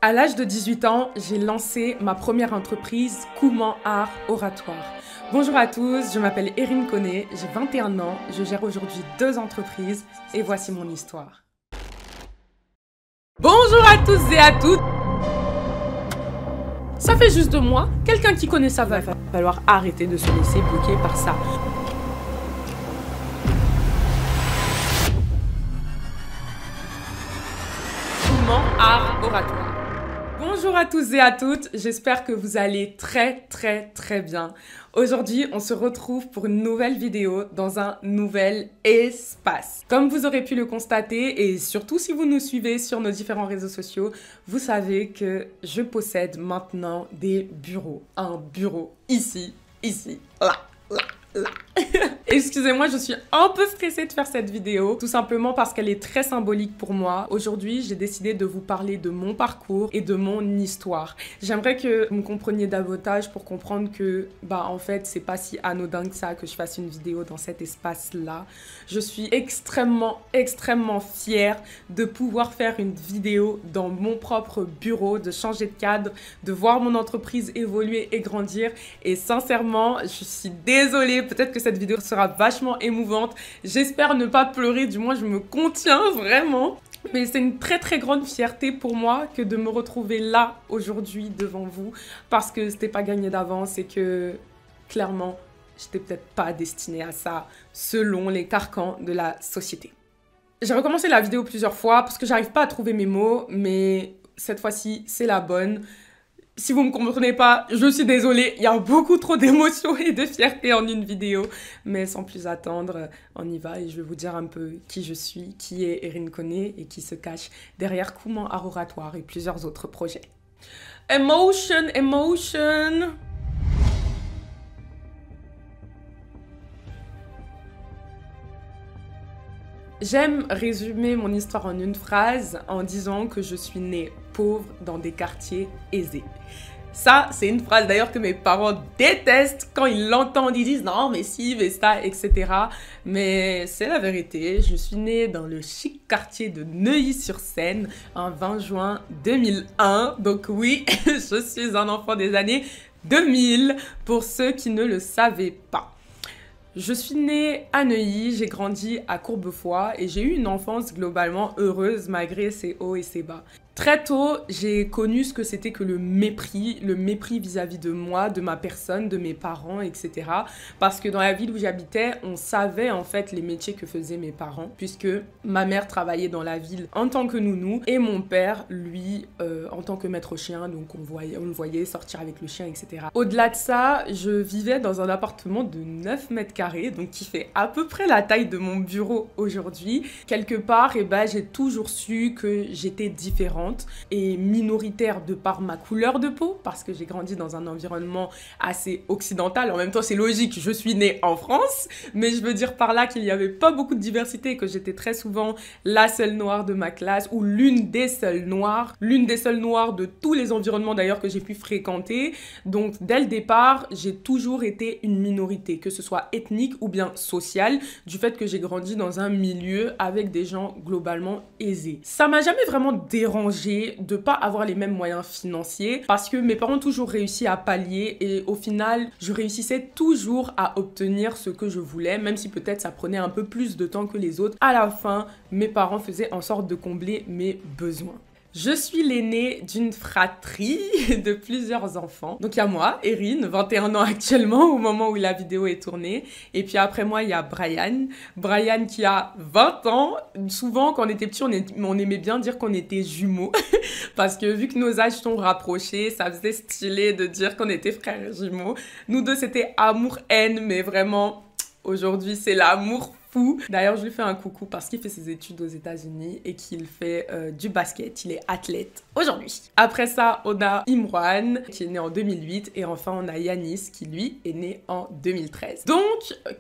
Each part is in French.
À l'âge de 18 ans, j'ai lancé ma première entreprise, Kouman Art Oratoire. Bonjour à tous, je m'appelle Erin Koné, j'ai 21 ans, je gère aujourd'hui 2 entreprises et voici mon histoire. Bonjour à tous et à toutes. Ça fait juste 2 mois, quelqu'un qui connaît ça va falloir arrêter de se laisser bloquer par ça. Kouman Art Oratoire. Bonjour à tous et à toutes, j'espère que vous allez très bien. Aujourd'hui, on se retrouve pour une nouvelle vidéo dans un nouvel espace. Comme vous aurez pu le constater, et surtout si vous nous suivez sur nos différents réseaux sociaux, vous savez que je possède maintenant des bureaux. Un bureau ici, là. Excusez-moi, je suis un peu stressée de faire cette vidéo, tout simplement parce qu'elle est très symbolique pour moi. Aujourd'hui, j'ai décidé de vous parler de mon parcours et de mon histoire. J'aimerais que vous me compreniez davantage pour comprendre que, en fait, c'est pas si anodin que ça que je fasse une vidéo dans cet espace-là. Je suis extrêmement fière de pouvoir faire une vidéo dans mon propre bureau, de changer de cadre, de voir mon entreprise évoluer et grandir. Et sincèrement, je suis désolée, peut-être que cette vidéo sera vachement émouvante. J'espère ne pas pleurer, du moins je me contiens vraiment. Mais c'est une très grande fierté pour moi que de me retrouver là aujourd'hui devant vous, parce que c'était pas gagné d'avance et que clairement j'étais peut-être pas destinée à ça selon les carcans de la société. J'ai recommencé la vidéo plusieurs fois parce que j'arrive pas à trouver mes mots, mais cette fois-ci c'est la bonne. Si vous me comprenez pas, je suis désolée, il y a beaucoup trop d'émotions et de fierté en une vidéo. Mais sans plus attendre, on y va et je vais vous dire un peu qui je suis, qui est Erin Koné et qui se cache derrière Kouman Art Oratoire et plusieurs autres projets. Emotion. J'aime résumer mon histoire en une phrase en disant que je suis née pauvre dans des quartiers aisés. Ça, c'est une phrase d'ailleurs que mes parents détestent quand ils l'entendent. Ils disent non, mais si, mais ça, etc. Mais c'est la vérité. Je suis née dans le chic quartier de Neuilly-sur-Seine un 20 juin 2001. Donc oui, je suis un enfant des années 2000 pour ceux qui ne le savaient pas. Je suis née à Neuilly, j'ai grandi à Courbevoie et j'ai eu une enfance globalement heureuse malgré ses hauts et ses bas. Très tôt, j'ai connu ce que c'était que le mépris vis-à-vis de moi, de ma personne, de mes parents, etc. Parce que dans la ville où j'habitais, on savait en fait les métiers que faisaient mes parents, puisque ma mère travaillait dans la ville en tant que nounou et mon père, lui, en tant que maître chien, donc on le voyait sortir avec le chien, etc. Au-delà de ça, je vivais dans un appartement de 9 mètres carrés, donc qui fait à peu près la taille de mon bureau aujourd'hui. Quelque part, j'ai toujours su que j'étais différente et minoritaire de par ma couleur de peau, parce que j'ai grandi dans un environnement assez occidental. En même temps, c'est logique, je suis née en France, mais je veux dire par là qu'il n'y avait pas beaucoup de diversité et que j'étais très souvent la seule noire de ma classe ou l'une des seules noires de tous les environnements d'ailleurs que j'ai pu fréquenter. Donc, dès le départ, j'ai toujours été une minorité, que ce soit ethnique ou bien sociale, du fait que j'ai grandi dans un milieu avec des gens globalement aisés. Ça m'a jamais vraiment dérangé de pas avoir les mêmes moyens financiers parce que mes parents ont toujours réussi à pallier et au final, je réussissais toujours à obtenir ce que je voulais, même si peut-être ça prenait un peu plus de temps que les autres. À la fin, mes parents faisaient en sorte de combler mes besoins. Je suis l'aînée d'une fratrie de plusieurs enfants. Donc il y a moi, Erin, 21 ans actuellement au moment où la vidéo est tournée. Et puis après moi, il y a Brian. Brian qui a 20 ans. Souvent, quand on était petits, on aimait bien dire qu'on était jumeaux. Parce que vu que nos âges sont rapprochés, ça faisait stylé de dire qu'on était frères jumeaux. Nous deux, c'était amour-haine, mais vraiment, aujourd'hui, c'est l'amour fou. D'ailleurs, je lui fais un coucou parce qu'il fait ses études aux États-Unis et qu'il fait du basket. Il est athlète aujourd'hui. Après ça, on a Imran qui est né en 2008 et enfin on a Yanis qui lui est né en 2013. Donc,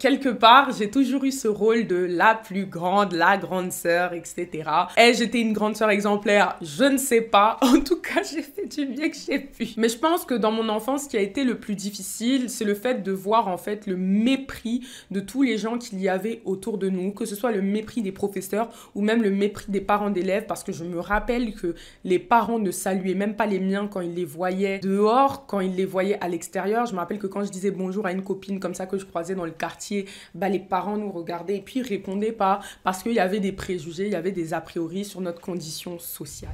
quelque part, j'ai toujours eu ce rôle de la plus grande, la grande sœur, etc. Et j'étais une grande sœur exemplaire, je ne sais pas. En tout cas, j'ai fait du mieux que j'ai pu. Mais je pense que dans mon enfance, ce qui a été le plus difficile, c'est le fait de voir en fait le mépris de tous les gens qu'il y avait autour autour de nous, que ce soit le mépris des professeurs ou même le mépris des parents d'élèves, parce que je me rappelle que les parents ne saluaient même pas les miens quand ils les voyaient dehors, quand ils les voyaient à l'extérieur. Je me rappelle que quand je disais bonjour à une copine comme ça que je croisais dans le quartier, bah, les parents nous regardaient et puis ils répondaient pas parce qu'il y avait des préjugés, il y avait des a priori sur notre condition sociale.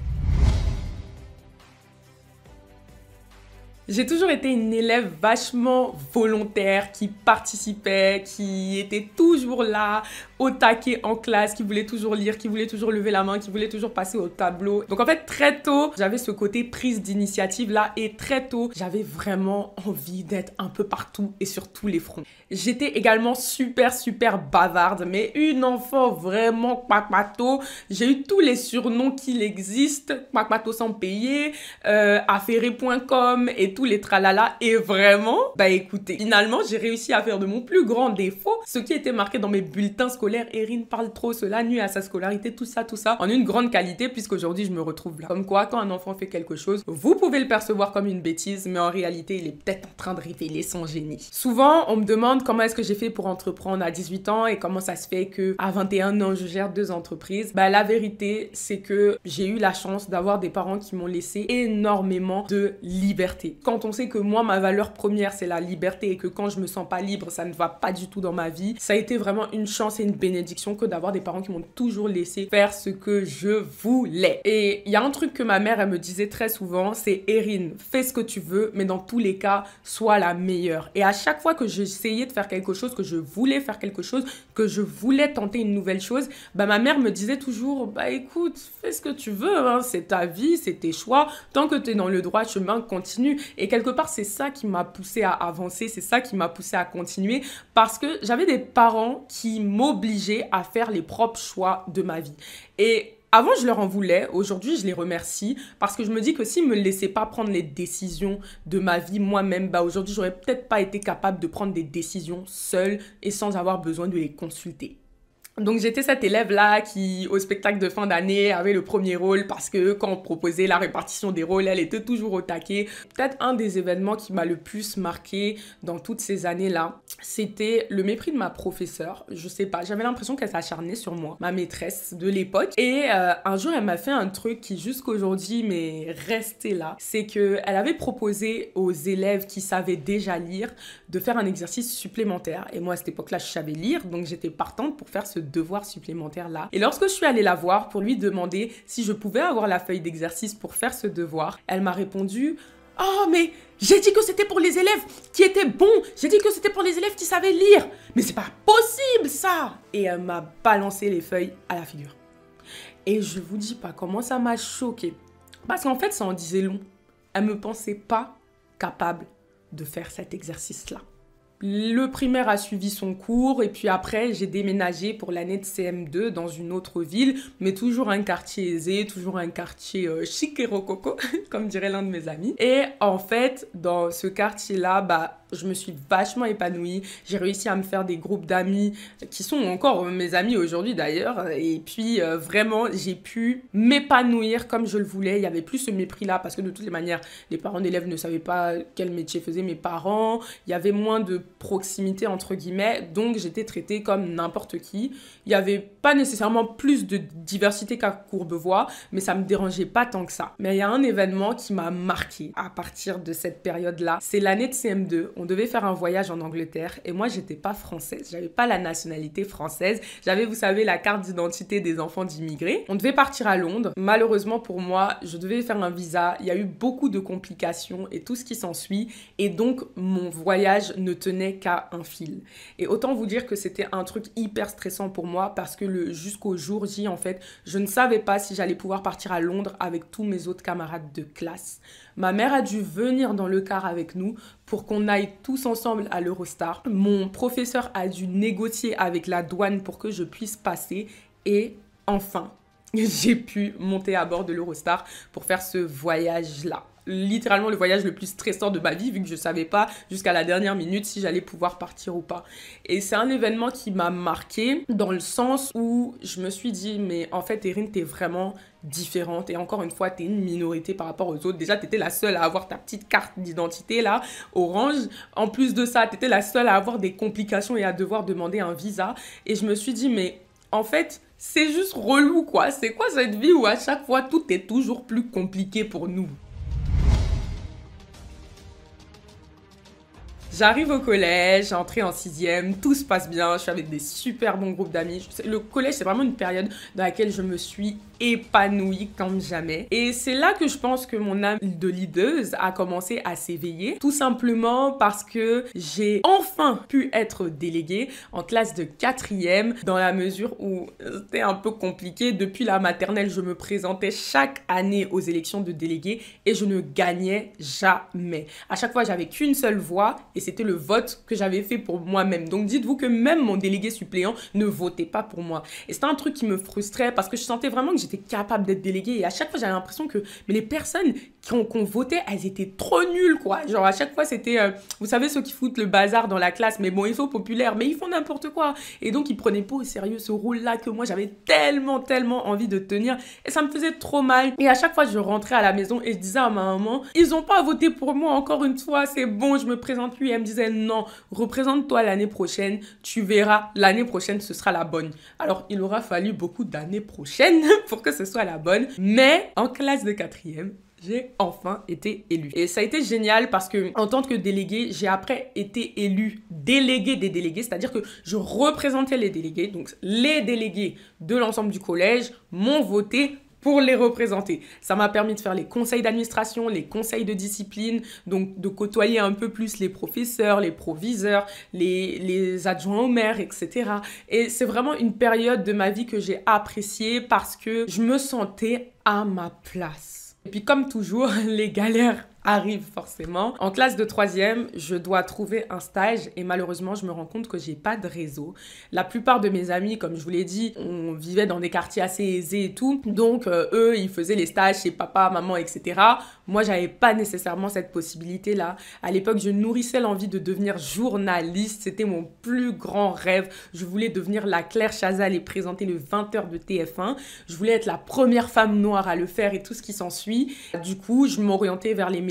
J'ai toujours été une élève vachement volontaire, qui participait, qui était toujours là, au taquet en classe, qui voulait toujours lire, qui voulait toujours lever la main, qui voulait toujours passer au tableau. Donc en fait, très tôt, j'avais ce côté prise d'initiative là et très tôt, j'avais vraiment envie d'être un peu partout et sur tous les fronts. J'étais également super bavarde, mais une enfant vraiment quackmato. J'ai eu tous les surnoms qu'il existe, quackmato sans payer, affairé.com et tous les tralala. Et vraiment, bah écoutez, finalement, j'ai réussi à faire de mon plus grand défaut ce qui était marqué dans mes bulletins scolaires. Erin parle trop, cela nuit à sa scolarité, tout ça, en une grande qualité, puisqu'aujourd'hui, je me retrouve là. Comme quoi, quand un enfant fait quelque chose, vous pouvez le percevoir comme une bêtise, mais en réalité, il est peut-être en train de révéler son génie. Souvent, on me demande comment est-ce que j'ai fait pour entreprendre à 18 ans et comment ça se fait que à 21 ans, je gère 2 entreprises. Bah, la vérité, c'est que j'ai eu la chance d'avoir des parents qui m'ont laissé énormément de liberté. Quand on sait que moi, ma valeur première, c'est la liberté et que quand je me sens pas libre, ça ne va pas du tout dans ma vie, ça a été vraiment une chance et une bénédiction que d'avoir des parents qui m'ont toujours laissé faire ce que je voulais. Et il y a un truc que ma mère, elle me disait très souvent, c'est Erin, fais ce que tu veux, mais dans tous les cas, sois la meilleure. Et à chaque fois que j'essayais de faire quelque chose, que je voulais faire quelque chose, que je voulais tenter une nouvelle chose, bah ma mère me disait toujours, bah écoute, fais ce que tu veux, hein, c'est ta vie, c'est tes choix, tant que tu es dans le droit chemin, continue. Et quelque part, c'est ça qui m'a poussée à avancer, c'est ça qui m'a poussée à continuer, parce que j'avais des parents qui m'obligeaient à faire les propres choix de ma vie. Et avant, je leur en voulais. Aujourd'hui, je les remercie parce que je me dis que s'ils ne me laissaient pas prendre les décisions de ma vie moi-même, bah aujourd'hui, j'aurais peut-être pas été capable de prendre des décisions seule et sans avoir besoin de les consulter. Donc j'étais cette élève-là qui, au spectacle de fin d'année, avait le premier rôle parce que quand on proposait la répartition des rôles, elle était toujours au taquet. Peut-être un des événements qui m'a le plus marqué dans toutes ces années-là, c'était le mépris de ma professeure. Je sais pas, j'avais l'impression qu'elle s'acharnait sur moi, ma maîtresse de l'époque. Et un jour, elle m'a fait un truc qui jusqu'aujourd'hui m'est resté là. C'est qu'elle avait proposé aux élèves qui savaient déjà lire de faire un exercice supplémentaire. Et moi, à cette époque-là, je savais lire, donc j'étais partante pour faire ce devoir supplémentaire là. Et lorsque je suis allée la voir pour lui demander si je pouvais avoir la feuille d'exercice pour faire ce devoir, elle m'a répondu: oh mais j'ai dit que c'était pour les élèves qui étaient bons, j'ai dit que c'était pour les élèves qui savaient lire, mais c'est pas possible ça. Et elle m'a balancé les feuilles à la figure. Et je vous dis pas comment ça m'a choquée, parce qu'en fait ça en disait long. Elle me pensait pas capable de faire cet exercice là. Le primaire a suivi son cours et puis après, j'ai déménagé pour l'année de CM2 dans une autre ville, mais toujours un quartier aisé, toujours un quartier chic et rococo, comme dirait l'un de mes amis. Et en fait, dans ce quartier-là, bah, je me suis vachement épanouie. J'ai réussi à me faire des groupes d'amis qui sont encore mes amis aujourd'hui d'ailleurs. Et puis vraiment, j'ai pu m'épanouir comme je le voulais. Il n'y avait plus ce mépris-là parce que de toutes les manières, les parents d'élèves ne savaient pas quel métier faisaient mes parents. Il y avait moins de proximité entre guillemets. Donc j'étais traitée comme n'importe qui. Il n'y avait pas nécessairement plus de diversité qu'à Courbevoie, mais ça ne me dérangeait pas tant que ça. Mais il y a un événement qui m'a marquée à partir de cette période-là. C'est l'année de CM2. On devait faire un voyage en Angleterre et moi, j'étais pas française. J'avais pas la nationalité française. J'avais, vous savez, la carte d'identité des enfants d'immigrés. On devait partir à Londres. Malheureusement pour moi, je devais faire un visa. Il y a eu beaucoup de complications et tout ce qui s'ensuit. Et donc, mon voyage ne tenait qu'à un fil. Et autant vous dire que c'était un truc hyper stressant pour moi parce que jusqu'au jour J, en fait, je ne savais pas si j'allais pouvoir partir à Londres avec tous mes autres camarades de classe. Ma mère a dû venir dans le car avec nous pour qu'on aille tous ensemble à l'Eurostar. Mon professeur a dû négocier avec la douane pour que je puisse passer et enfin, j'ai pu monter à bord de l'Eurostar pour faire ce voyage-là. littéralement le voyage le plus stressant de ma vie, vu que je savais pas jusqu'à la dernière minute si j'allais pouvoir partir ou pas. Et c'est un événement qui m'a marqué dans le sens où je me suis dit, mais en fait, Erin, t'es vraiment différente. Et encore une fois, t'es une minorité par rapport aux autres. Déjà, t'étais la seule à avoir ta petite carte d'identité, là, orange. En plus de ça, t'étais la seule à avoir des complications et à devoir demander un visa. Et je me suis dit, mais en fait, c'est juste relou, quoi. C'est quoi cette vie où à chaque fois, tout est toujours plus compliqué pour nous? J'arrive au collège, entrée en 6e, tout se passe bien, je suis avec des super bons groupes d'amis. Le collège, c'est vraiment une période dans laquelle je me suis épanouie comme jamais. Et c'est là que je pense que mon âme de leaduse a commencé à s'éveiller. Tout simplement parce que j'ai enfin pu être déléguée en classe de 4e, dans la mesure où c'était un peu compliqué. Depuis la maternelle, je me présentais chaque année aux élections de délégués et je ne gagnais jamais. À chaque fois, j'avais qu'une seule voix et c'était le vote que j'avais fait pour moi-même. Donc dites-vous que même mon délégué suppléant ne votait pas pour moi. Et c'était un truc qui me frustrait parce que je sentais vraiment que j'étais capable d'être déléguée. Et à chaque fois, j'avais l'impression que les personnes qu'on votait, elles étaient trop nulles, quoi. Genre, à chaque fois, c'était, vous savez, ceux qui foutent le bazar dans la classe, mais bon, ils sont populaires, mais ils font n'importe quoi. Et donc, ils prenaient pas au sérieux ce rôle-là que moi, j'avais tellement envie de tenir. Et ça me faisait trop mal. Et à chaque fois, je rentrais à la maison et je disais à ma maman, ils ont pas voté pour moi encore une fois, c'est bon, je me présente plus. Et elle me disait, non, représente-toi l'année prochaine, tu verras, l'année prochaine, ce sera la bonne. Alors, il aura fallu beaucoup d'années prochaines pour que ce soit la bonne. Mais en classe de 4e, j'ai enfin été élue. Et ça a été génial parce que en tant que déléguée, j'ai après été élue déléguée des délégués, c'est-à-dire que je représentais les délégués. Donc, les délégués de l'ensemble du collège m'ont voté pour les représenter. Ça m'a permis de faire les conseils d'administration, les conseils de discipline, donc de côtoyer un peu plus les professeurs, les proviseurs, les adjoints au maire, etc. Et c'est vraiment une période de ma vie que j'ai appréciée parce que je me sentais à ma place. Et puis comme toujours, les galères arrive forcément. En classe de 3e, je dois trouver un stage et malheureusement, je me rends compte que j'ai pas de réseau. La plupart de mes amis, comme je vous l'ai dit, on vivait dans des quartiers assez aisés et tout. Donc, eux, ils faisaient les stages chez papa, maman, etc. Moi, j'avais pas nécessairement cette possibilité-là. À l'époque, je nourrissais l'envie de devenir journaliste. C'était mon plus grand rêve. Je voulais devenir la Claire Chazal et présenter le 20h de TF1. Je voulais être la première femme noire à le faire et tout ce qui s'ensuit. Du coup, je m'orientais vers les médias.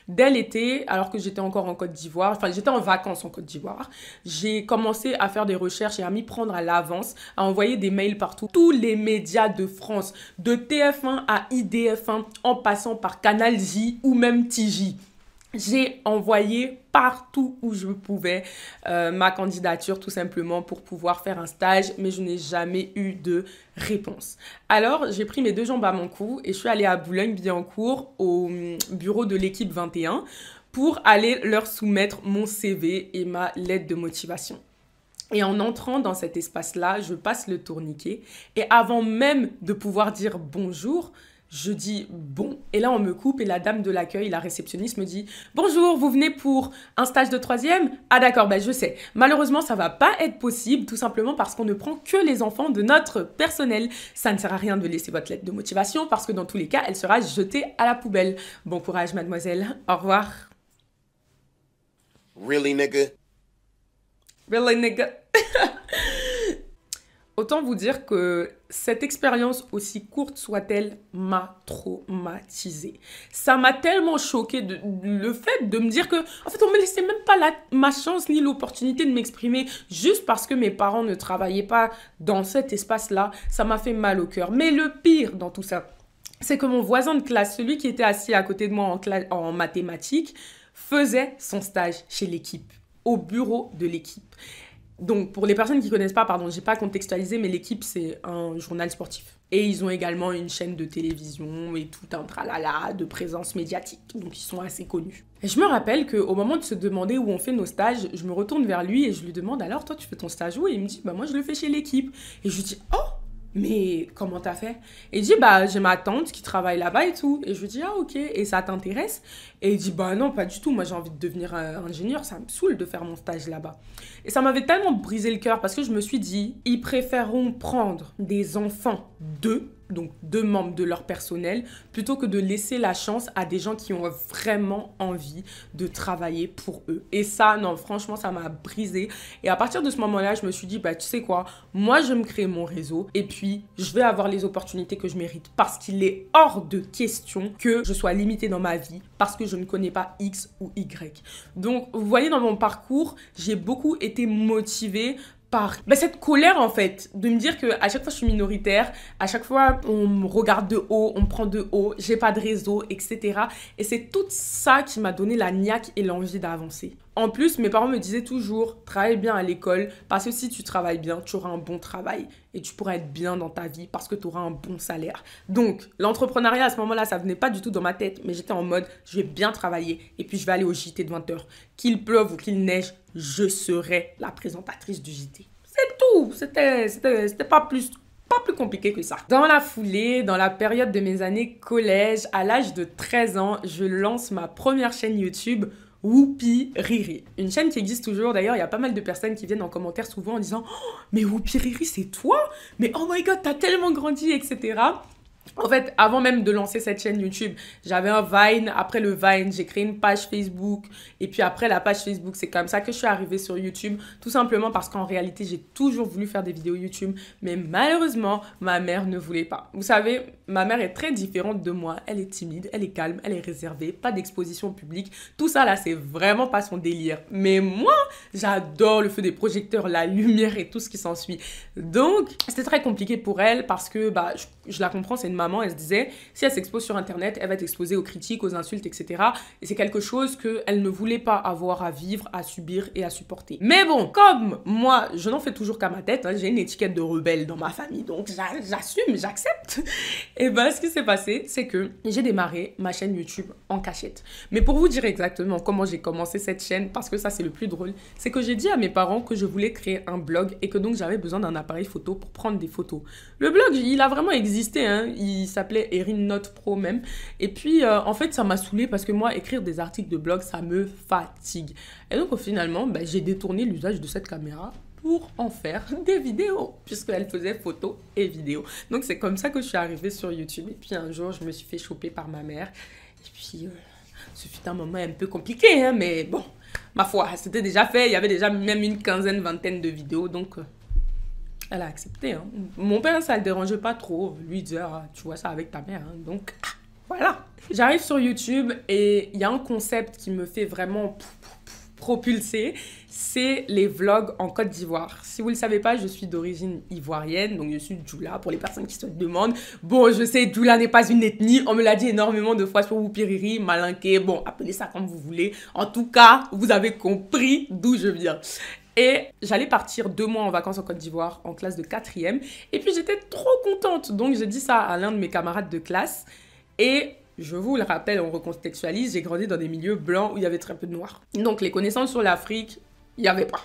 Dès l'été, alors que j'étais encore en Côte d'Ivoire, enfin j'étais en vacances en Côte d'Ivoire, j'ai commencé à faire des recherches et à m'y prendre à l'avance, à envoyer des mails partout. Tous les médias de France, de TF1 à IDF1, en passant par Canal J ou même TJ. J'ai envoyé partout où je pouvais ma candidature tout simplement pour pouvoir faire un stage, mais je n'ai jamais eu de réponse. Alors, j'ai pris mes deux jambes à mon cou et je suis allée à Boulogne-Billancourt au bureau de l'équipe 21 pour aller leur soumettre mon CV et ma lettre de motivation. Et en entrant dans cet espace-là, je passe le tourniquet et avant même de pouvoir dire bonjour, je dis bon, et là on me coupe et la dame de l'accueil, la réceptionniste me dit « Bonjour, vous venez pour un stage de 3e ?» Ah d'accord, ben je sais. Malheureusement, ça va pas être possible, tout simplement parce qu'on ne prend que les enfants de notre personnel. Ça ne sert à rien de laisser votre lettre de motivation parce que dans tous les cas, elle sera jetée à la poubelle. Bon courage, mademoiselle. Au revoir. Really, nigga? Really, nigga? Autant vous dire que cette expérience, aussi courte soit-elle, m'a traumatisée. Ça m'a tellement choquée le fait de me dire que, en fait, on ne me laissait même pas ma chance ni l'opportunité de m'exprimer juste parce que mes parents ne travaillaient pas dans cet espace-là. Ça m'a fait mal au cœur. Mais le pire dans tout ça, c'est que mon voisin de classe, celui qui était assis à côté de moi en mathématiques, faisait son stage chez l'équipe, au bureau de l'équipe. Donc, pour les personnes qui ne connaissent pas, pardon, je n'ai pas contextualisé, mais l'équipe, c'est un journal sportif. Et ils ont également une chaîne de télévision et tout un tralala de présence médiatique. Donc, ils sont assez connus. Et je me rappelle qu'au moment de se demander où on fait nos stages, je me retourne vers lui et je lui demande « Alors, toi, tu fais ton stage où ?» Et il me dit « Bah, moi, je le fais chez l'équipe. » Et je lui dis « Oh !» Mais comment t'as fait? Et il dit, bah, j'ai ma tante qui travaille là-bas et tout. Et je lui dis, ah, ok, et ça t'intéresse? Et il dit, bah non, pas du tout. Moi, j'ai envie de devenir ingénieur. Ça me saoule de faire mon stage là-bas. Et ça m'avait tellement brisé le cœur parce que je me suis dit, ils préféreront prendre des enfants d'eux, donc 2 membres de leur personnel, plutôt que de laisser la chance à des gens qui ont vraiment envie de travailler pour eux. Et ça, non, franchement, ça m'a brisé. Et à partir de ce moment-là, je me suis dit, bah, tu sais quoi, moi, je vais me créer mon réseau et puis je vais avoir les opportunités que je mérite parce qu'il est hors de question que je sois limitée dans ma vie parce que je ne connais pas X ou Y. Donc, vous voyez, dans mon parcours, j'ai beaucoup été motivée par cette colère en fait, de me dire qu'à chaque fois je suis minoritaire, à chaque fois on me regarde de haut, on me prend de haut, j'ai pas de réseau, etc. Et c'est tout ça qui m'a donné la niaque et l'envie d'avancer. En plus, mes parents me disaient toujours, travaille bien à l'école, parce que si tu travailles bien, tu auras un bon travail et tu pourras être bien dans ta vie parce que tu auras un bon salaire. Donc, l'entrepreneuriat à ce moment-là, ça venait pas du tout dans ma tête, mais j'étais en mode, je vais bien travailler et puis je vais aller au JT de 20h. Qu'il pleuve ou qu'il neige, je serai la présentatrice du JT. C'est tout, c'était pas plus compliqué que ça. Dans la foulée, dans la période de mes années collège, à l'âge de 13 ans, je lance ma première chaîne YouTube, Whoopi Riri. Une chaîne qui existe toujours. D'ailleurs, il y a pas mal de personnes qui viennent en commentaire souvent en disant oh, mais Whoopi Riri, c'est toi? Mais oh my god, t'as tellement grandi, etc. En fait, avant même de lancer cette chaîne YouTube, j'avais un Vine. Après le Vine, j'ai créé une page Facebook. Et puis après la page Facebook, c'est comme ça que je suis arrivée sur YouTube. Tout simplement parce qu'en réalité, j'ai toujours voulu faire des vidéos YouTube. Mais malheureusement, ma mère ne voulait pas. Vous savez, ma mère est très différente de moi. Elle est timide, elle est calme, elle est réservée. Pas d'exposition publique. Tout ça là, c'est vraiment pas son délire. Mais moi, j'adore le feu des projecteurs, la lumière et tout ce qui s'ensuit. Donc, c'était très compliqué pour elle parce que bah, je la comprends, c'est une maman, elle se disait, si elle s'expose sur Internet, elle va être exposée aux critiques, aux insultes, etc. Et c'est quelque chose qu'elle ne voulait pas avoir à vivre, à subir et à supporter. Mais bon, comme moi, je n'en fais toujours qu'à ma tête, hein, j'ai une étiquette de rebelle dans ma famille, donc j'assume, j'accepte. Et ben, ce qui s'est passé, c'est que j'ai démarré ma chaîne YouTube en cachette. Mais pour vous dire exactement comment j'ai commencé cette chaîne, parce que ça, c'est le plus drôle, c'est que j'ai dit à mes parents que je voulais créer un blog et que donc j'avais besoin d'un appareil photo pour prendre des photos. Le blog, il a vraiment existé, hein. Il s'appelait Erin Note Pro même. Et puis, en fait, ça m'a saoulée parce que moi, écrire des articles de blog, ça me fatigue. Et donc, finalement, j'ai détourné l'usage de cette caméra pour en faire des vidéos, puisqu'elle faisait photos et vidéos. Donc, c'est comme ça que je suis arrivée sur YouTube. Et puis, un jour, je me suis fait choper par ma mère. Et puis, ce fut un moment un peu compliqué, hein, mais bon, ma foi, c'était déjà fait. Il y avait déjà même une quinzaine, vingtaine de vidéos, donc... elle a accepté. Hein. Mon père, ça ne le dérangeait pas trop. Lui disait, ah, tu vois ça avec ta mère. Hein. Donc, voilà. J'arrive sur YouTube et il y a un concept qui me fait vraiment propulser. C'est les vlogs en Côte d'Ivoire. Si vous ne le savez pas, je suis d'origine ivoirienne. Donc, je suis Djoula pour les personnes qui se demandent. Bon, je sais, Djoula n'est pas une ethnie. On me l'a dit énormément de fois sur Whoopi Riri, Malinké. Bon, appelez ça comme vous voulez. En tout cas, vous avez compris d'où je viens. Et j'allais partir 2 mois en vacances en Côte d'Ivoire en classe de 4e. Et puis j'étais trop contente. Donc j'ai dit ça à l'un de mes camarades de classe. Et je vous le rappelle, on recontextualise, j'ai grandi dans des milieux blancs où il y avait très peu de noirs. Donc les connaissances sur l'Afrique, il n'y avait pas.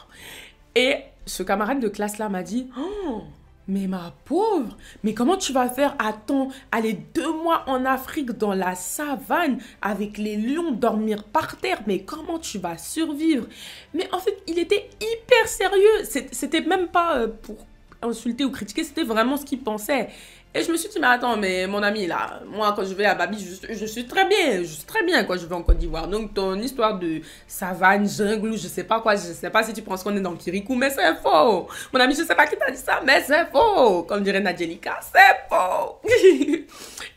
Et ce camarade de classe là m'a dit « Oh, mais ma pauvre, mais comment tu vas faire? Attends, aller 2 mois en Afrique dans la savane avec les lions, dormir par terre, mais comment tu vas survivre? » Mais en fait, il était hyper sérieux. C'était même pas pour insulter ou critiquer, c'était vraiment ce qu'il pensait. Et je me suis dit, mais attends, mais mon ami, là, moi, quand je vais à Babi, je suis très bien quand je vais en Côte d'Ivoire. Donc, ton histoire de savane, jungle, je sais pas quoi, je sais pas si tu penses qu'on est dans le Kirikou, mais c'est faux. Mon ami, je sais pas qui t'a dit ça, mais c'est faux. Comme dirait Nadjelika, c'est faux.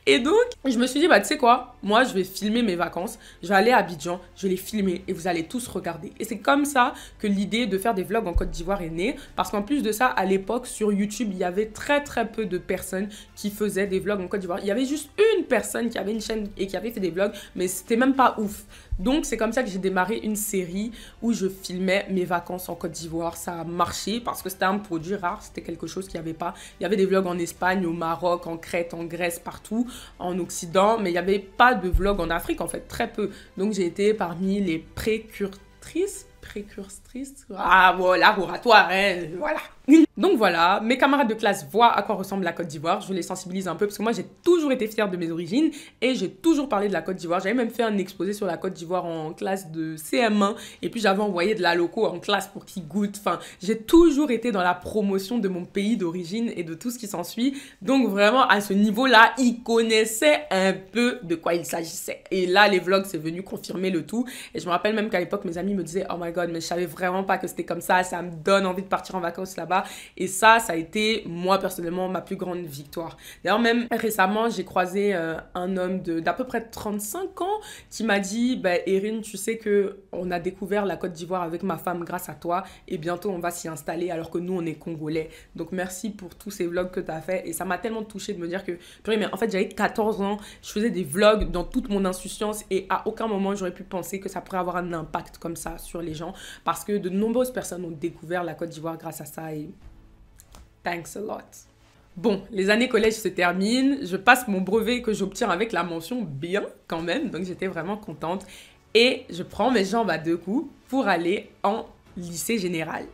Et donc, je me suis dit, bah, tu sais quoi, moi, je vais filmer mes vacances, je vais aller à Abidjan, je vais les filmer et vous allez tous regarder. Et c'est comme ça que l'idée de faire des vlogs en Côte d'Ivoire est née, parce qu'en plus de ça, à l'époque, sur YouTube, il y avait très peu de personnes qui faisaient des vlogs en Côte d'Ivoire. Il y avait juste une personne qui avait une chaîne et qui avait fait des vlogs, mais c'était même pas ouf. Donc, c'est comme ça que j'ai démarré une série où je filmais mes vacances en Côte d'Ivoire. Ça a marché parce que c'était un produit rare, c'était quelque chose qu'il n'y avait pas. Il y avait des vlogs en Espagne, au Maroc, en Crète, en Grèce, partout, en Occident, mais il n'y avait pas de vlogs en Afrique, en fait, très peu. Donc, j'ai été parmi les précurseuses précurstrice. Ah, voilà, oratoire, hein, voilà. Donc voilà, mes camarades de classe voient à quoi ressemble la Côte d'Ivoire. Je les sensibilise un peu parce que moi, j'ai toujours été fière de mes origines et j'ai toujours parlé de la Côte d'Ivoire. J'avais même fait un exposé sur la Côte d'Ivoire en classe de CM1 et puis j'avais envoyé de la loco en classe pour qu'ils goûtent. Enfin, j'ai toujours été dans la promotion de mon pays d'origine et de tout ce qui s'ensuit. Donc vraiment, à ce niveau-là, ils connaissaient un peu de quoi il s'agissait. Et là, les vlogs, c'est venu confirmer le tout. Et je me rappelle même qu'à l'époque, mes amis me disaient « Oh my God, mais je savais vraiment pas que c'était comme ça. Ça me donne envie de partir en vacances là-bas. » Et ça a été, moi, personnellement, ma plus grande victoire. D'ailleurs, même récemment, j'ai croisé un homme d'à peu près 35 ans qui m'a dit bah, « Erin, tu sais qu'on a découvert la Côte d'Ivoire avec ma femme grâce à toi et bientôt, on va s'y installer alors que nous, on est Congolais. Donc, merci pour tous ces vlogs que tu as fait. » Et ça m'a tellement touchée de me dire que, purée, mais en fait, j'avais 14 ans, je faisais des vlogs dans toute mon insouciance et à aucun moment, j'aurais pu penser que ça pourrait avoir un impact comme ça sur les gens parce que de nombreuses personnes ont découvert la Côte d'Ivoire grâce à ça et thanks a lot. Bon, les années collège se terminent, je passe mon brevet que j'obtiens avec la mention bien quand même, donc j'étais vraiment contente et je prends mes jambes à deux coups pour aller en lycée général.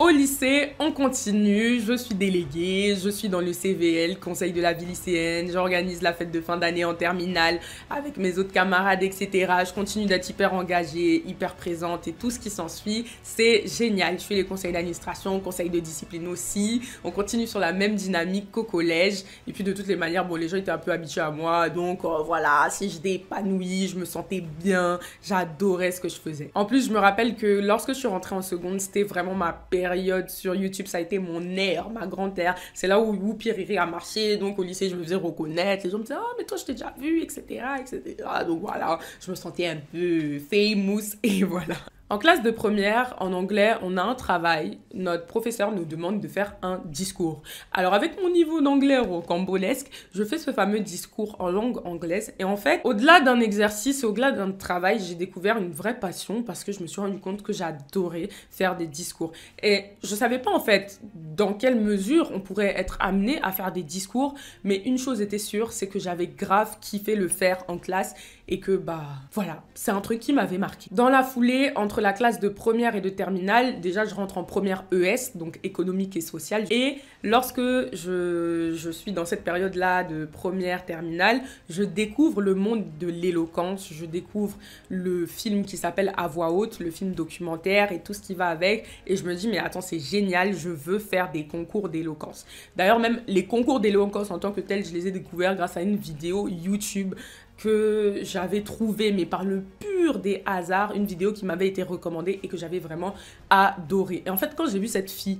Au lycée, on continue, je suis déléguée, je suis dans le CVL, conseil de la vie lycéenne, j'organise la fête de fin d'année en terminale avec mes autres camarades, etc. Je continue d'être hyper engagée, hyper présente et tout ce qui s'ensuit, c'est génial. Je fais les conseils d'administration, conseils de discipline aussi, on continue sur la même dynamique qu'au collège. Et puis de toutes les manières, bon, les gens étaient un peu habitués à moi, donc voilà, si j'étais épanouie, je me sentais bien, j'adorais ce que je faisais. En plus, je me rappelle que lorsque je suis rentrée en seconde, c'était vraiment ma période sur YouTube, ça a été mon air, ma grande air. C'est là où Whoopi a marché, donc au lycée, je me faisais reconnaître. Les gens me disaient, oh, mais toi, je t'ai déjà vu, etc., etc. Donc voilà, je me sentais un peu famous et voilà. En classe de première, en anglais, on a un travail. Notre professeur nous demande de faire un discours. Alors, avec mon niveau d'anglais rocambolesque, je fais ce fameux discours en langue anglaise. Et en fait, au-delà d'un exercice, au-delà d'un travail, j'ai découvert une vraie passion parce que je me suis rendu compte que j'adorais faire des discours. Et je savais pas, en fait, dans quelle mesure on pourrait être amené à faire des discours. Mais une chose était sûre, c'est que j'avais grave kiffé le faire en classe et que, bah, voilà, c'est un truc qui m'avait marqué. Dans la foulée, entre la classe de première et de terminale, déjà, je rentre en première ES, donc économique et sociale. Et lorsque je suis dans cette période-là de première terminale, je découvre le monde de l'éloquence, je découvre le film qui s'appelle À voix haute, le film documentaire et tout ce qui va avec. Et je me dis, mais attends, c'est génial, je veux faire des concours d'éloquence. D'ailleurs, même les concours d'éloquence en tant que tels, je les ai découverts grâce à une vidéo YouTube que j'avais trouvé, mais par le pur des hasards, une vidéo qui m'avait été recommandée et que j'avais vraiment adorée. Et en fait, quand j'ai vu cette fille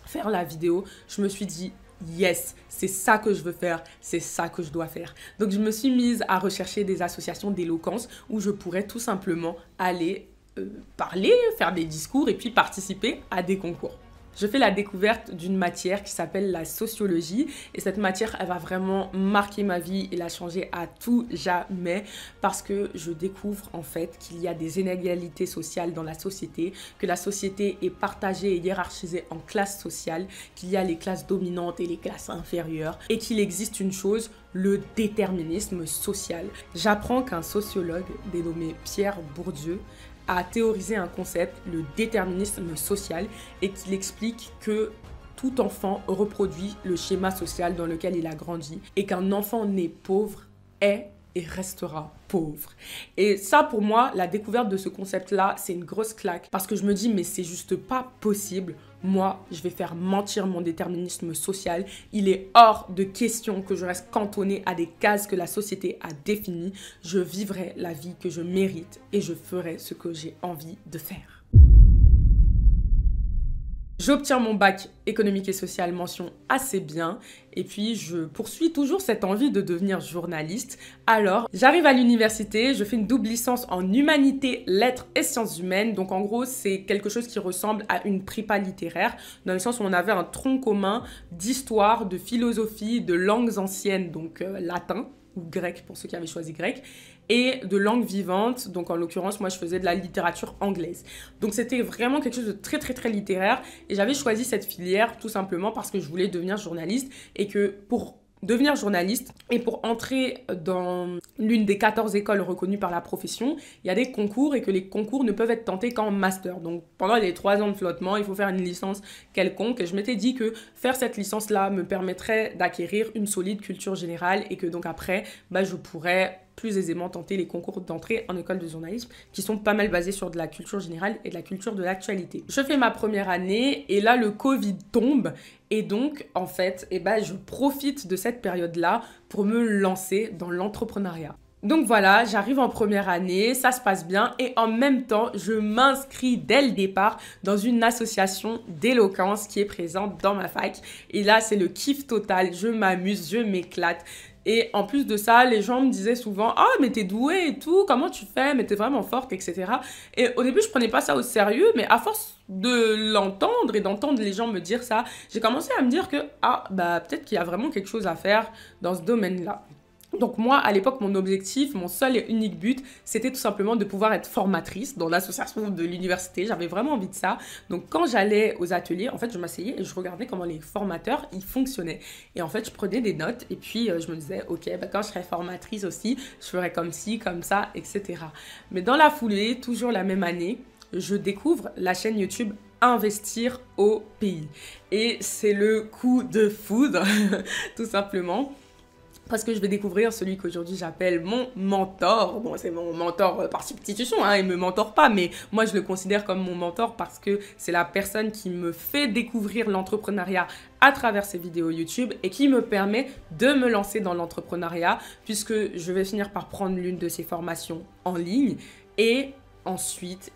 faire la vidéo, je me suis dit, yes, c'est ça que je veux faire, c'est ça que je dois faire. Donc, je me suis mise à rechercher des associations d'éloquence où je pourrais tout simplement aller parler, faire des discours et puis participer à des concours. Je fais la découverte d'une matière qui s'appelle la sociologie et cette matière, elle va vraiment marquer ma vie et la changer à tout jamais parce que je découvre en fait qu'il y a des inégalités sociales dans la société, que la société est partagée et hiérarchisée en classes sociales, qu'il y a les classes dominantes et les classes inférieures et qu'il existe une chose, le déterminisme social. J'apprends qu'un sociologue dénommé Pierre Bourdieu a théorisé un concept, le déterminisme social, et qu'il explique que tout enfant reproduit le schéma social dans lequel il a grandi et qu'un enfant né pauvre est et restera pauvre. Et ça, pour moi, la découverte de ce concept-là, c'est une grosse claque parce que je me dis, mais c'est juste pas possible. Moi, je vais faire mentir mon déterminisme social. Il est hors de question que je reste cantonnée à des cases que la société a définies. Je vivrai la vie que je mérite et je ferai ce que j'ai envie de faire. J'obtiens mon bac économique et social, mention assez bien. Et puis, je poursuis toujours cette envie de devenir journaliste. Alors, j'arrive à l'université, je fais une double licence en humanité, lettres et sciences humaines. Donc, en gros, c'est quelque chose qui ressemble à une prépa littéraire, dans le sens où on avait un tronc commun d'histoire, de philosophie, de langues anciennes, donc latin ou grec pour ceux qui avaient choisi grec, et de langue vivante, donc en l'occurrence, moi je faisais de la littérature anglaise. Donc c'était vraiment quelque chose de très très très littéraire et j'avais choisi cette filière tout simplement parce que je voulais devenir journaliste et que pour devenir journaliste et pour entrer dans l'une des 14 écoles reconnues par la profession, il y a des concours et que les concours ne peuvent être tentés qu'en master. Donc pendant les 3 ans de flottement, il faut faire une licence quelconque et je m'étais dit que faire cette licence-là me permettrait d'acquérir une solide culture générale et que donc après, je pourrais plus aisément tenter les concours d'entrée en école de journalisme qui sont pas mal basés sur de la culture générale et de la culture de l'actualité. Je fais ma première année et là le Covid tombe et donc en fait je profite de cette période-là pour me lancer dans l'entrepreneuriat. Donc voilà, j'arrive en première année, ça se passe bien et en même temps, je m'inscris dès le départ dans une association d'éloquence qui est présente dans ma fac. Et là, c'est le kiff total, je m'amuse, je m'éclate. Et en plus de ça, les gens me disaient souvent « Ah, mais t'es douée et tout, comment tu fais? Mais t'es vraiment forte, etc. » Et au début, je prenais pas ça au sérieux, mais à force de l'entendre et d'entendre les gens me dire ça, j'ai commencé à me dire que peut-être qu'il y a vraiment quelque chose à faire dans ce domaine-là. Donc moi, à l'époque, mon objectif, mon seul et unique but, c'était tout simplement de pouvoir être formatrice dans l'association de l'université. J'avais vraiment envie de ça. Donc quand j'allais aux ateliers, en fait, je m'asseyais et je regardais comment les formateurs, ils fonctionnaient. Et en fait, je prenais des notes et puis je me disais, ok, quand je serai formatrice aussi, je ferai comme ci, comme ça, etc. Mais dans la foulée, toujours la même année, je découvre la chaîne YouTube Investir au pays. Et c'est le coup de foudre, tout simplement. Parce que je vais découvrir celui qu'aujourd'hui j'appelle mon mentor. Bon, c'est mon mentor par substitution, il ne me mentore pas, mais moi je le considère comme mon mentor parce que c'est la personne qui me fait découvrir l'entrepreneuriat à travers ses vidéos YouTube et qui me permet de me lancer dans l'entrepreneuriat puisque je vais finir par prendre l'une de ses formations en ligne et ensuite,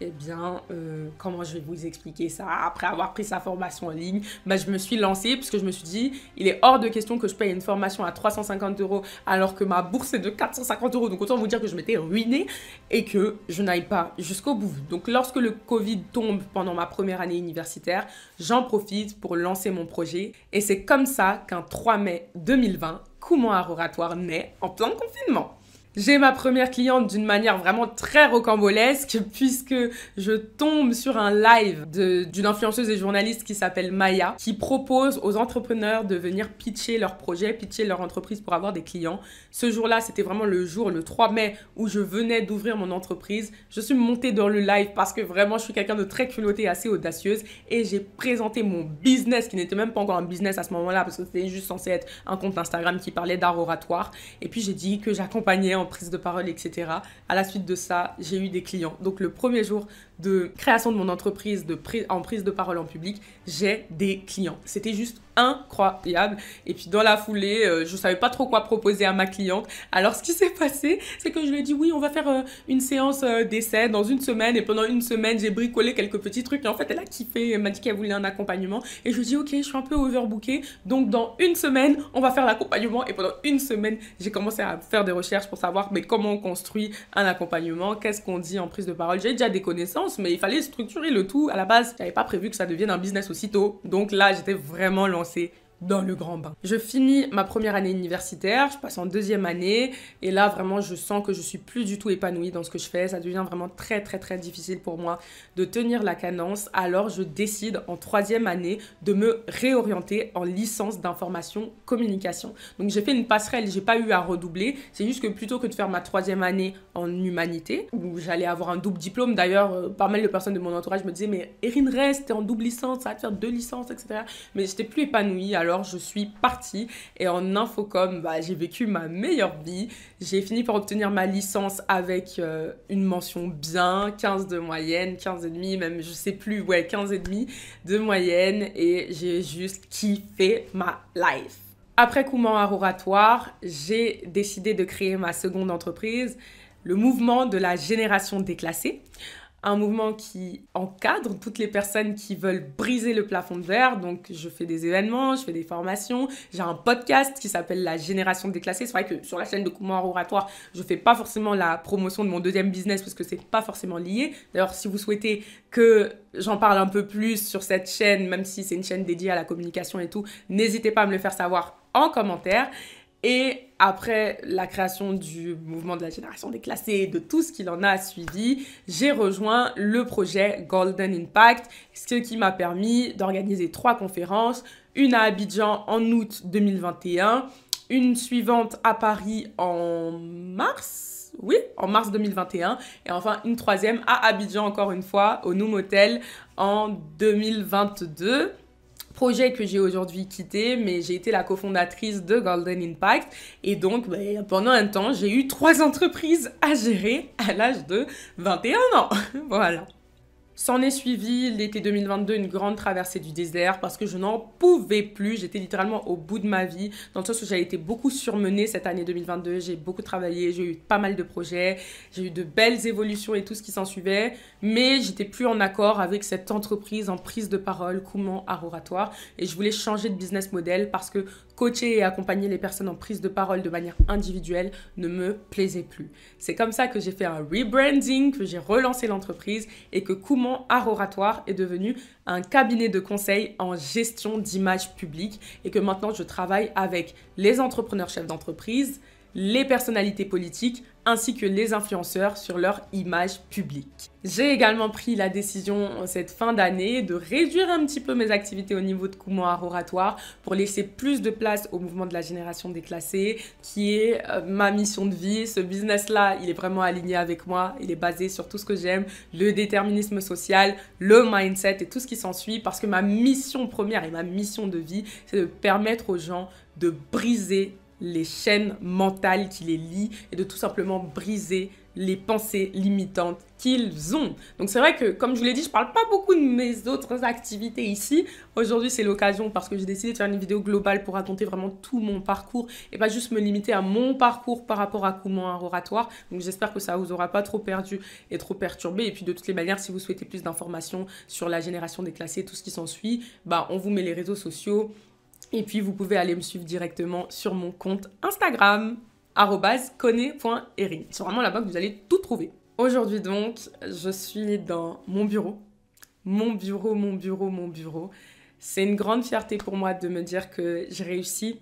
comment je vais vous expliquer ça? Après avoir pris sa formation en ligne, je me suis lancée parce que je me suis dit, il est hors de question que je paye une formation à 350 € alors que ma bourse est de 450 €. Donc autant vous dire que je m'étais ruinée et que je n'aille pas jusqu'au bout. Donc lorsque le Covid tombe pendant ma première année universitaire, j'en profite pour lancer mon projet. Et c'est comme ça qu'un 3 mai 2020, Comment Art Oratoire naît en plein confinement. J'ai ma première cliente d'une manière vraiment très rocambolesque puisque je tombe sur un live d'une influenceuse et journaliste qui s'appelle Maya qui propose aux entrepreneurs de venir pitcher leur projet, pitcher leur entreprise pour avoir des clients. Ce jour-là, c'était vraiment le jour, le 3 mai, où je venais d'ouvrir mon entreprise. Je suis montée dans le live parce que vraiment, je suis quelqu'un de très culotté, assez audacieuse et j'ai présenté mon business qui n'était même pas encore un business à ce moment-là parce que c'était juste censé être un compte Instagram qui parlait d'art oratoire. Et puis, j'ai dit que j'accompagnais en prise de parole, etc. À la suite de ça, j'ai eu des clients. Donc, le premier jour de création de mon entreprise en prise de parole en public, j'ai des clients. C'était juste incroyable. Et puis, dans la foulée, je savais pas trop quoi proposer à ma cliente. Alors, ce qui s'est passé, c'est que je lui ai dit, oui, on va faire une séance d'essai dans une semaine. Et pendant une semaine, j'ai bricolé quelques petits trucs. Et en fait, elle a kiffé. Elle m'a dit qu'elle voulait un accompagnement. Et je lui ai dit, ok, je suis un peu overbookée. Donc, dans une semaine, on va faire l'accompagnement. Et pendant une semaine, j'ai commencé à faire des recherches pour savoir comment on construit un accompagnement, qu'est-ce qu'on dit en prise de parole. J'ai déjà des connaissances, mais il fallait structurer le tout. À la base, j'avais pas prévu que ça devienne un business aussitôt. Donc là, j'étais vraiment lancée dans le grand bain. Je finis ma première année universitaire, je passe en deuxième année et là vraiment je sens que je suis plus du tout épanouie dans ce que je fais. Ça devient vraiment très très très difficile pour moi de tenir la cadence. Alors je décide en troisième année de me réorienter en licence d'information communication. Donc j'ai fait une passerelle, j'ai pas eu à redoubler. C'est juste que plutôt que de faire ma troisième année en humanité où j'allais avoir un double diplôme, d'ailleurs pas mal de personnes de mon entourage me disaient mais Erin reste, t'es en double licence, ça va te faire 2 licences, etc. Mais j'étais plus épanouie. Alors je suis partie et en infocom, j'ai vécu ma meilleure vie. J'ai fini par obtenir ma licence avec une mention bien, 15 de moyenne, 15,5 même, je sais plus, 15,5 de moyenne et j'ai juste kiffé ma life. Après Comment Art Oratoire, j'ai décidé de créer ma seconde entreprise, le mouvement de la génération déclassée. Un mouvement qui encadre toutes les personnes qui veulent briser le plafond de verre. Donc, je fais des événements, je fais des formations. J'ai un podcast qui s'appelle La Génération Déclassée. C'est vrai que sur la chaîne de Comment Art Oratoire, je fais pas forcément la promotion de mon deuxième business parce que c'est pas forcément lié. D'ailleurs, si vous souhaitez que j'en parle un peu plus sur cette chaîne, même si c'est une chaîne dédiée à la communication et tout, n'hésitez pas à me le faire savoir en commentaire. Et après la création du mouvement de la génération déclassée et de tout ce qu'il en a suivi, j'ai rejoint le projet Golden Impact, ce qui m'a permis d'organiser 3 conférences, une à Abidjan en août 2021, une suivante à Paris en mars. Oui, en mars 2021. Et enfin, une troisième à Abidjan, encore une fois, au Noom Hotel en 2022. Projet que j'ai aujourd'hui quitté, mais j'ai été la cofondatrice de Golden Impact. Et donc, pendant un temps, j'ai eu 3 entreprises à gérer à l'âge de 21 ans. Voilà. S'en est suivi l'été 2022, une grande traversée du désert parce que je n'en pouvais plus. J'étais littéralement au bout de ma vie, dans le sens où j'ai été beaucoup surmenée cette année 2022. J'ai beaucoup travaillé, j'ai eu pas mal de projets, j'ai eu de belles évolutions et tout ce qui s'en suivait. Mais j'étais plus en accord avec cette entreprise en prise de parole, Koumans Art Oratoire. Et je voulais changer de business model parce que coacher et accompagner les personnes en prise de parole de manière individuelle ne me plaisait plus. C'est comme ça que j'ai fait un rebranding, que j'ai relancé l'entreprise et que Koumans Art Oratoire est devenu un cabinet de conseil en gestion d'image publique et que maintenant je travaille avec les entrepreneurs chefs d'entreprise, les personnalités politiques ainsi que les influenceurs sur leur image publique. J'ai également pris la décision cette fin d'année de réduire un petit peu mes activités au niveau de Koumans Art Oratoire pour laisser plus de place au mouvement de la génération déclassée qui est ma mission de vie. Ce business-là, il est vraiment aligné avec moi. Il est basé sur tout ce que j'aime, le déterminisme social, le mindset et tout ce qui s'ensuit parce que ma mission première et ma mission de vie, c'est de permettre aux gens de briser les chaînes mentales qui les lient et de tout simplement briser les pensées limitantes qu'ils ont. Donc c'est vrai que, comme je vous l'ai dit, je parle pas beaucoup de mes autres activités ici. Aujourd'hui, c'est l'occasion parce que j'ai décidé de faire une vidéo globale pour raconter vraiment tout mon parcours et pas juste me limiter à mon parcours par rapport à Koumans Art Oratoire. Donc j'espère que ça vous aura pas trop perdu et trop perturbé. Et puis de toutes les manières, si vous souhaitez plus d'informations sur la génération déclassée, tout ce qui s'ensuit, on vous met les réseaux sociaux. Et puis, vous pouvez aller me suivre directement sur mon compte Instagram, @kone.erin. C'est vraiment là-bas que vous allez tout trouver. Aujourd'hui donc, je suis dans mon bureau. Mon bureau. C'est une grande fierté pour moi de me dire que j'ai réussi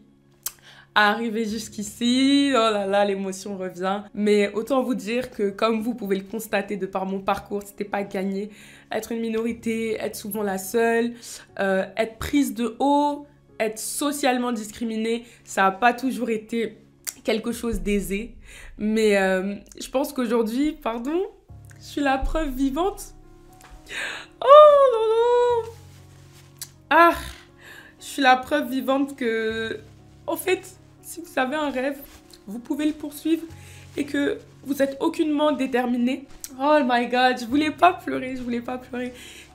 à arriver jusqu'ici. Oh là là, l'émotion revient. Mais autant vous dire que, comme vous pouvez le constater de par mon parcours, c'était pas gagné. Être une minorité, être souvent la seule, être prise de haut, être socialement discriminée, ça n'a pas toujours été quelque chose d'aisé. Mais je pense qu'aujourd'hui, je suis la preuve vivante. Oh non, non. Ah, je suis la preuve vivante que, en fait, si vous avez un rêve, vous pouvez le poursuivre et que vous êtes aucunement déterminé. Oh my God, je voulais pas pleurer.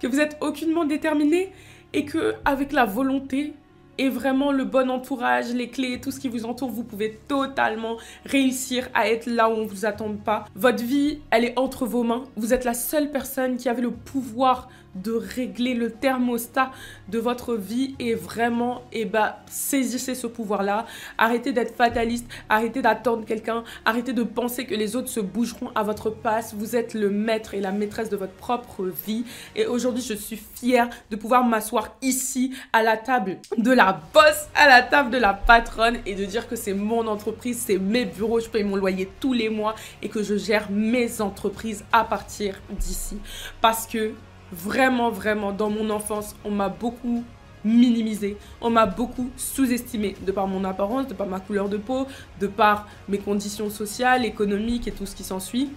Que vous êtes aucunement déterminé et que avec la volonté et vraiment le bon entourage, les clés, tout ce qui vous entoure, vous pouvez totalement réussir à être là où on ne vous attend pas. Votre vie, elle est entre vos mains. Vous êtes la seule personne qui avait le pouvoir de régler le thermostat de votre vie et vraiment, saisissez ce pouvoir-là. Arrêtez d'être fataliste, arrêtez d'attendre quelqu'un, arrêtez de penser que les autres se bougeront à votre place. Vous êtes le maître et la maîtresse de votre propre vie. Et aujourd'hui, je suis fière de pouvoir m'asseoir ici à la table de la boss, à la table de la patronne et de dire que c'est mon entreprise, c'est mes bureaux, je paye mon loyer tous les mois et que je gère mes entreprises à partir d'ici. Parce que vraiment, dans mon enfance, on m'a beaucoup minimisé, on m'a beaucoup sous-estimé de par mon apparence, de par ma couleur de peau, de par mes conditions sociales, économiques et tout ce qui s'ensuit.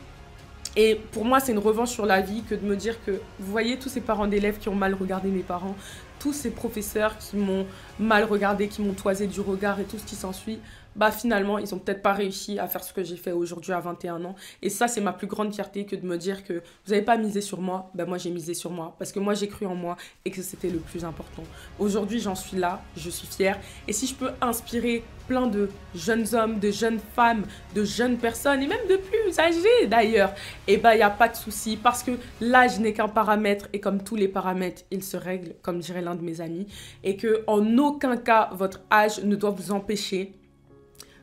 Et pour moi, c'est une revanche sur la vie que de me dire que, vous voyez, tous ces parents d'élèves qui ont mal regardé mes parents, tous ces professeurs qui m'ont mal regardé, qui m'ont toisé du regard et tout ce qui s'ensuit, finalement, ils ont peut-être pas réussi à faire ce que j'ai fait aujourd'hui à 21 ans. Et ça, c'est ma plus grande fierté que de me dire que vous n'avez pas misé sur moi. Moi, j'ai misé sur moi parce que moi, j'ai cru en moi et que c'était le plus important. Aujourd'hui, j'en suis là, je suis fière. Et si je peux inspirer plein de jeunes hommes, de jeunes femmes, de jeunes personnes et même de plus âgés d'ailleurs, il n'y a pas de souci parce que l'âge n'est qu'un paramètre et comme tous les paramètres, il se règle, comme dirait l'un de mes amis, et que en aucun cas, votre âge ne doit vous empêcher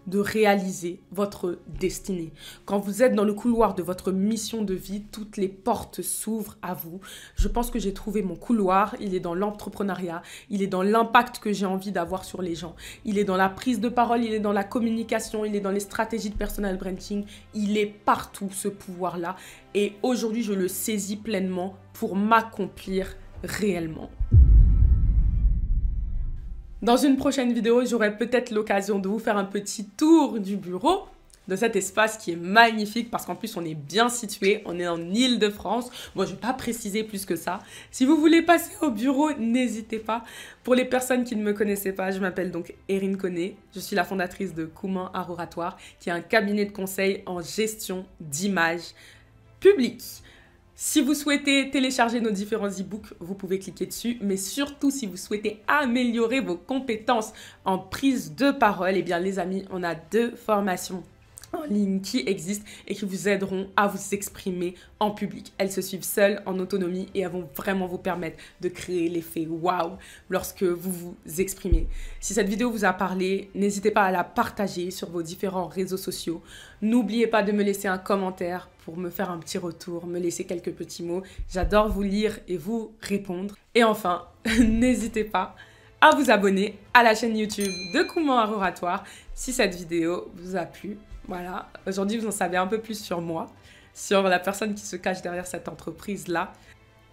de réaliser votre destinée. Quand vous êtes dans le couloir de votre mission de vie, toutes les portes s'ouvrent à vous. Je pense que j'ai trouvé mon couloir. Il est dans l'entrepreneuriat. Il est dans l'impact que j'ai envie d'avoir sur les gens. Il est dans la prise de parole. Il est dans la communication. Il est dans les stratégies de personal branding. Il est partout, ce pouvoir-là. Et aujourd'hui, je le saisis pleinement pour m'accomplir réellement. Dans une prochaine vidéo, j'aurai peut-être l'occasion de vous faire un petit tour du bureau, de cet espace qui est magnifique parce qu'en plus on est bien situé, on est en Île-de-France. Bon, je ne vais pas préciser plus que ça. Si vous voulez passer au bureau, n'hésitez pas. Pour les personnes qui ne me connaissaient pas, je m'appelle donc Erin Koné. Je suis la fondatrice de Kouman Art Oratoire, qui est un cabinet de conseil en gestion d'images publiques. Si vous souhaitez télécharger nos différents e-books, vous pouvez cliquer dessus. Mais surtout, si vous souhaitez améliorer vos compétences en prise de parole, eh bien les amis, on a 2 formations en ligne qui existent et qui vous aideront à vous exprimer en public. Elles se suivent seules, en autonomie, et elles vont vraiment vous permettre de créer l'effet waouh lorsque vous vous exprimez. Si cette vidéo vous a parlé, n'hésitez pas à la partager sur vos différents réseaux sociaux. N'oubliez pas de me laisser un commentaire pour me faire un petit retour, me laisser quelques petits mots. J'adore vous lire et vous répondre. Et enfin, n'hésitez pas à vous abonner à la chaîne YouTube de Kouman Art Oratoire si cette vidéo vous a plu. Voilà, aujourd'hui vous en savez un peu plus sur moi, sur la personne qui se cache derrière cette entreprise-là.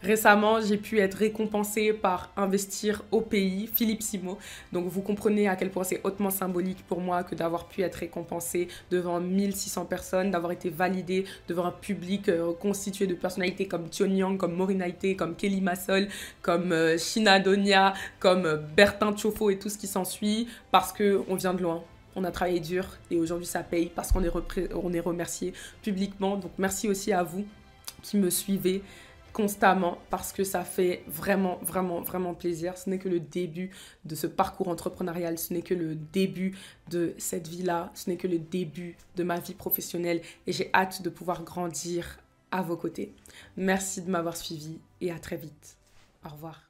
Récemment, j'ai pu être récompensée par Investir au pays, Philippe Simo. Donc vous comprenez à quel point c'est hautement symbolique pour moi que d'avoir pu être récompensée devant 1600 personnes, d'avoir été validée devant un public constitué de personnalités comme Tion Yang, comme Maureen Haïté, comme Kelly Massol, comme Shina Donia, comme Bertin Tchofo et tout ce qui s'ensuit, parce qu'on vient de loin. On a travaillé dur et aujourd'hui ça paye parce qu'on est remercié publiquement. Donc merci aussi à vous qui me suivez constamment parce que ça fait vraiment, vraiment, vraiment plaisir. Ce n'est que le début de ce parcours entrepreneurial, ce n'est que le début de cette vie-là, ce n'est que le début de ma vie professionnelle et j'ai hâte de pouvoir grandir à vos côtés. Merci de m'avoir suivi et à très vite. Au revoir.